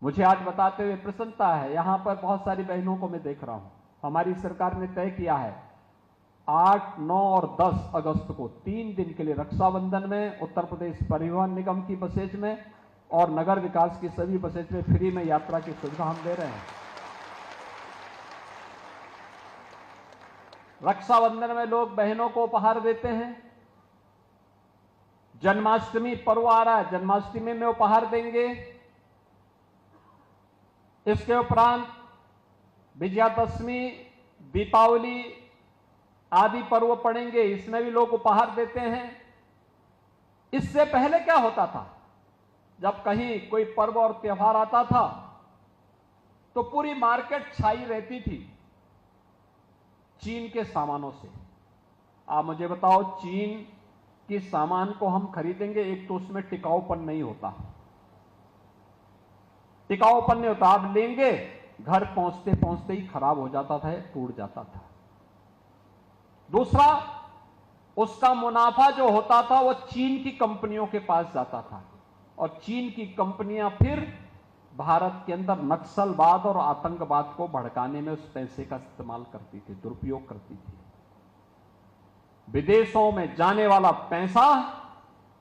मुझे आज बताते हुए प्रसन्नता है, यहां पर बहुत सारी बहनों को मैं देख रहा हूं। हमारी सरकार ने तय किया है 8, 9 और 10 अगस्त को 3 दिन के लिए रक्षाबंधन में उत्तर प्रदेश परिवहन निगम की बसेज में और नगर विकास की सभी बसेज में फ्री में यात्रा की सुविधा हम दे रहे हैं। रक्षाबंधन में लोग बहनों को उपहार देते हैं। जन्माष्टमी पर्व आ रहा है, जन्माष्टमी में उपहार देंगे। इसके उपरांत विजयादशमी, दीपावली आदि पर्व पड़ेंगे, इसमें भी लोग उपहार देते हैं। इससे पहले क्या होता था, जब कहीं कोई पर्व और त्योहार आता था तो पूरी मार्केट छाई रहती थी चीन के सामानों से। आप मुझे बताओ, चीन के सामान को हम खरीदेंगे, एक तो उसमें टिकाऊपन नहीं होता, टिकाऊपन नहीं होता। आप लेंगे, घर पहुंचते पहुंचते ही खराब हो जाता था, टूट जाता था। दूसरा, उसका मुनाफा जो होता था वो चीन की कंपनियों के पास जाता था और चीन की कंपनियां फिर भारत के अंदर नक्सलवाद और आतंकवाद को भड़काने में उस पैसे का इस्तेमाल करती थी, दुरुपयोग करती थी। विदेशों में जाने वाला पैसा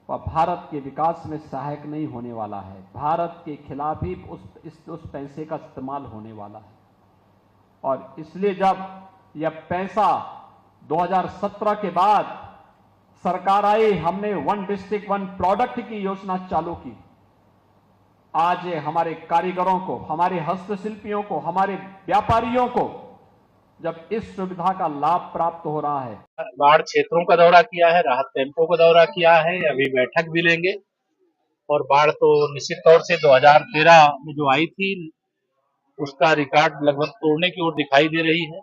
वह भारत के विकास में सहायक नहीं होने वाला है, भारत के खिलाफ ही उस पैसे का इस्तेमाल होने वाला है। और इसलिए जब यह पैसा 2017 के बाद सरकार आई, हमने वन डिस्ट्रिक्ट वन प्रोडक्ट की योजना चालू की। आज हमारे कारीगरों को, हमारे हस्तशिल्पियों को, हमारे व्यापारियों को जब इस सुविधा का लाभ प्राप्त हो रहा है। बाढ़ क्षेत्रों का दौरा किया है, राहत कैंपों का दौरा किया है, अभी बैठक भी लेंगे। और बाढ़ तो निश्चित तौर से 2013 में जो आई थी उसका रिकॉर्ड लगभग तोड़ने की ओर दिखाई दे रही है।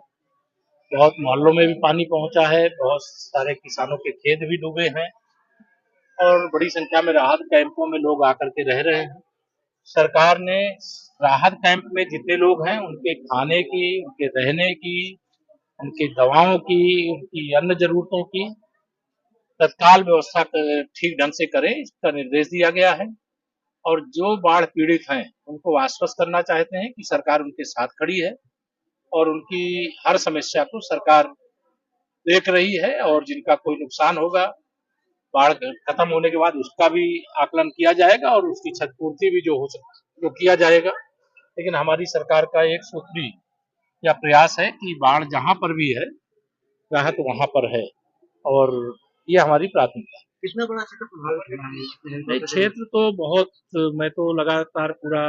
बहुत मोहल्लों में भी पानी पहुंचा है, बहुत सारे किसानों के खेत भी डूबे हैं और बड़ी संख्या में राहत कैंपों में लोग आकर के रह रहे हैं। सरकार ने राहत कैंप में जितने लोग हैं उनके खाने की, उनके रहने की, उनकी दवाओं की, उनकी अन्य जरूरतों की तत्काल व्यवस्था ठीक ढंग से करें, इसका निर्देश दिया गया है। और जो बाढ़ पीड़ित हैं उनको आश्वस्त करना चाहते हैं कि सरकार उनके साथ खड़ी है और उनकी हर समस्या को सरकार देख रही है और जिनका कोई नुकसान होगा बाढ़ खत्म होने के बाद उसका भी आकलन किया जाएगा और उसकी क्षतिपूर्ति भी जो हो सकती वो किया जाएगा। लेकिन हमारी सरकार का एक सूत्री या प्रयास है कि बाढ़ जहां पर भी है राहत वहां पर है और ये हमारी प्राथमिकता है। कितना बड़ा क्षेत्र प्रभावित है? क्षेत्र तो बहुत, मैं तो लगातार पूरा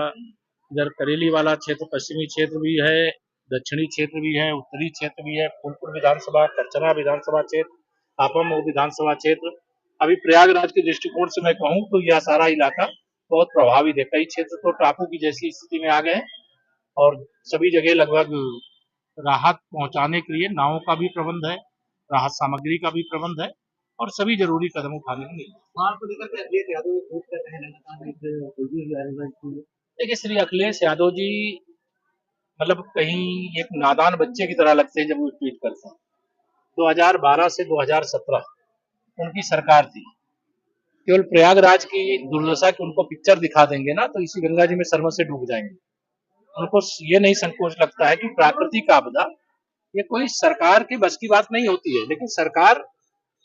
इधर करेली वाला क्षेत्र, पश्चिमी क्षेत्र भी है, दक्षिणी क्षेत्र भी है, उत्तरी क्षेत्र भी है, फूलपुर विधानसभा, करचना विधानसभा क्षेत्र, आपामऊ विधानसभा क्षेत्र। अभी प्रयागराज के दृष्टिकोण से मैं कहूँ तो यह सारा इलाका बहुत प्रभावित है। कई क्षेत्र तो टापू की जैसी स्थिति में आ गए और सभी जगह लगभग राहत पहुंचाने के लिए नावों का भी प्रबंध है, राहत सामग्री का भी प्रबंध है और सभी जरूरी कदम उठाने होंगे। बाढ़ को लेकर के अखिलेश यादव ट्वीट कर रहे हैं लगातार। देखिए, श्री अखिलेश यादव जी मतलब कहीं एक नादान बच्चे की तरह लगते हैं जब वो ट्वीट करते हैं। 2012 से 2017 उनकी सरकार थी। केवल प्रयागराज की दुर्दशा की उनको पिक्चर दिखा देंगे ना तो इसी गंगा जी में सरमत से डूब जाएंगे। उनको ये नहीं संकोच लगता है कि प्राकृतिक आपदा ये कोई सरकार की बस की बात नहीं होती है, लेकिन सरकार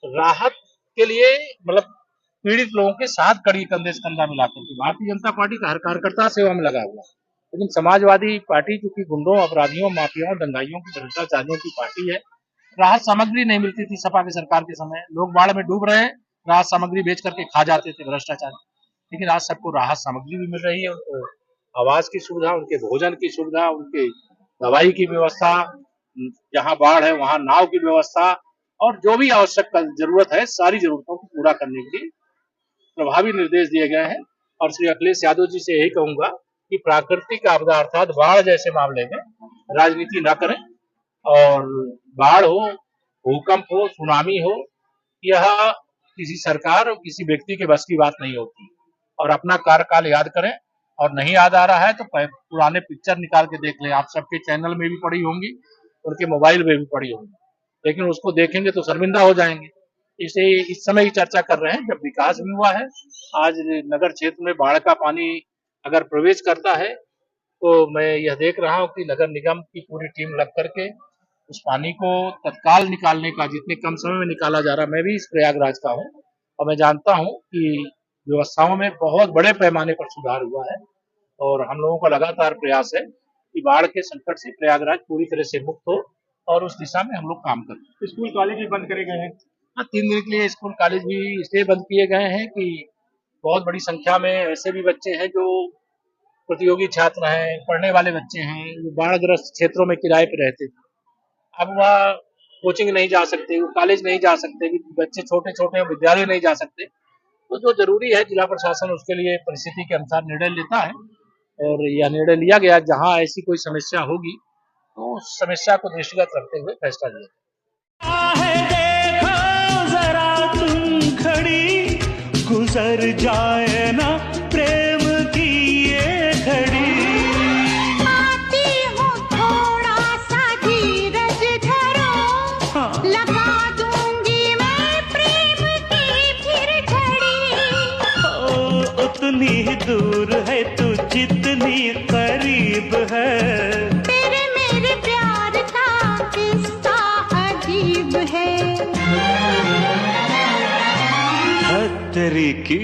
राहत के लिए मतलब पीड़ित लोगों के साथ कड़ी कंधे से कंधा मिलाकर के भारतीय जनता पार्टी का हर कार्यकर्ता सेवा में लगा हुआ, लेकिन समाजवादी पार्टी चूंकि गुंडों, अपराधियों, माफियाओं, दंगाइयों की, भ्रष्टाचारियों की पार्टी है। राहत सामग्री नहीं मिलती थी सपा की सरकार के समय, लोग बाढ़ में डूब रहे हैं, राहत सामग्री बेच करके खा जाते थे भ्रष्टाचारी। लेकिन आज सबको राहत सामग्री भी मिल रही है, उनको आवास की सुविधा, उनके भोजन की सुविधा, उनके दवाई की व्यवस्था, जहाँ बाढ़ है वहां नाव की व्यवस्था और जो भी आवश्यक जरूरत है सारी जरूरतों को पूरा करने के लिए प्रभावी निर्देश दिए गए हैं। और श्री अखिलेश यादव जी से यही कहूंगा कि प्राकृतिक आपदा अर्थात बाढ़ जैसे मामले में राजनीति न करें और बाढ़ हो, भूकंप हो, सुनामी हो, यह किसी सरकार और किसी व्यक्ति के बस की बात नहीं होती। और अपना कार्यकाल याद करें और नहीं याद आ रहा है तो पुराने पिक्चर निकाल के देख लें, आप सबके चैनल में भी पड़ी होंगी, उनके मोबाइल में भी पड़ी होंगी, लेकिन उसको देखेंगे तो शर्मिंदा हो जाएंगे। इसे इस समय ही चर्चा कर रहे हैं जब विकास भी हुआ है। आज नगर क्षेत्र में बाढ़ का पानी अगर प्रवेश करता है तो मैं यह देख रहा हूँ कि नगर निगम की पूरी टीम लग करके उस पानी को तत्काल निकालने का, जितने कम समय में निकाला जा रहा। मैं भी इस प्रयागराज का हूँ और मैं जानता हूँ कि व्यवस्थाओं में बहुत बड़े पैमाने पर सुधार हुआ है और हम लोगों का लगातार प्रयास है कि बाढ़ के संकट से प्रयागराज पूरी तरह से मुक्त हो और उस दिशा में हम लोग काम करें। स्कूल कॉलेज भी बंद करे गए हैं। हाँ, 3 दिन के लिए स्कूल कॉलेज भी इसलिए बंद किए गए हैं कि बहुत बड़ी संख्या में ऐसे भी बच्चे हैं जो प्रतियोगी छात्र हैं, पढ़ने वाले बच्चे हैं, जो बाढ़ग्रस्त क्षेत्रों में किराए पे रहते थे। अब वह कोचिंग नहीं जा सकते, वो कॉलेज नहीं जा सकते, बच्चे छोटे छोटे विद्यालय नहीं जा सकते। तो जो जरूरी है जिला प्रशासन उसके लिए परिस्थिति के अनुसार निर्णय लेता है और यह निर्णय लिया गया। जहां ऐसी कोई समस्या होगी तो उस समस्या को दृष्टिगत रखते हुए फैसला लिया जरा तुम खड़ी गुजर जाए ना प्रेम की ये घड़ी। आती हूँ थोड़ा सा धीरज धरो, लगा दूंगी मैं प्रेम की फिर घड़ी। उतनी ही दूर है तू जितनी करीब है, तेरे मेरे प्यार का किस्सा अजीब है। तेरी की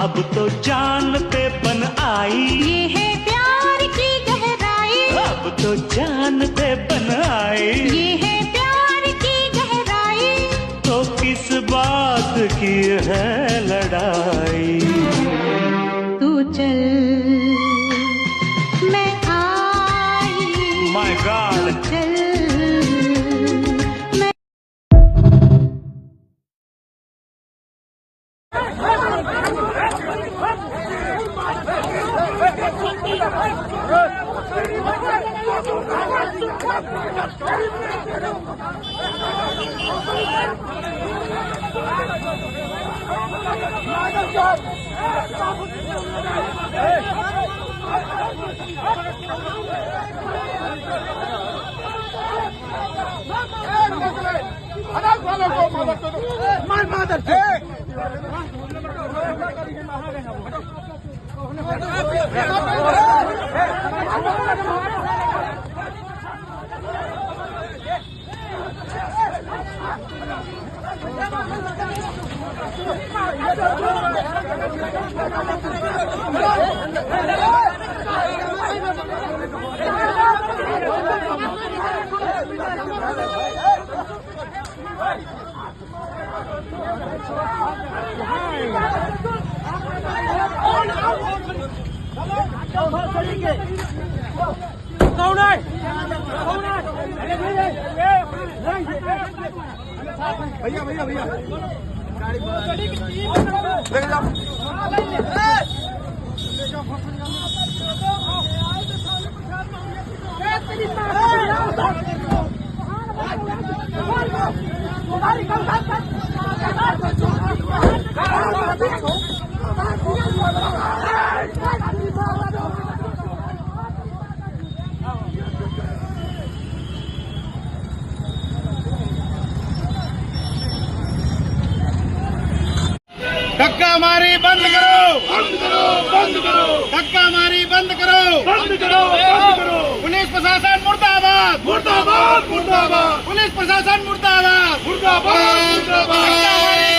अब तो जान पे बन आई, ये है प्यार की गहराई। अब तो जान पे बन आई, ये है प्यार की गहराई। तो किस बात की है लड़ाई। तू चल मैं आई, माय गॉड चल मैं। भैया भैया भैया धक्का मारी बंद करो, बंद करो, बंद करो, धक्का मारी बंद करो, बंद करो, बंद करो। पुलिस प्रशासन मुर्दाबाद, मुर्दाबाद, मुर्दाबाद। पुलिस प्रशासन मुर्दाबाद, मुर्दाबाद, मुर्दाबाद।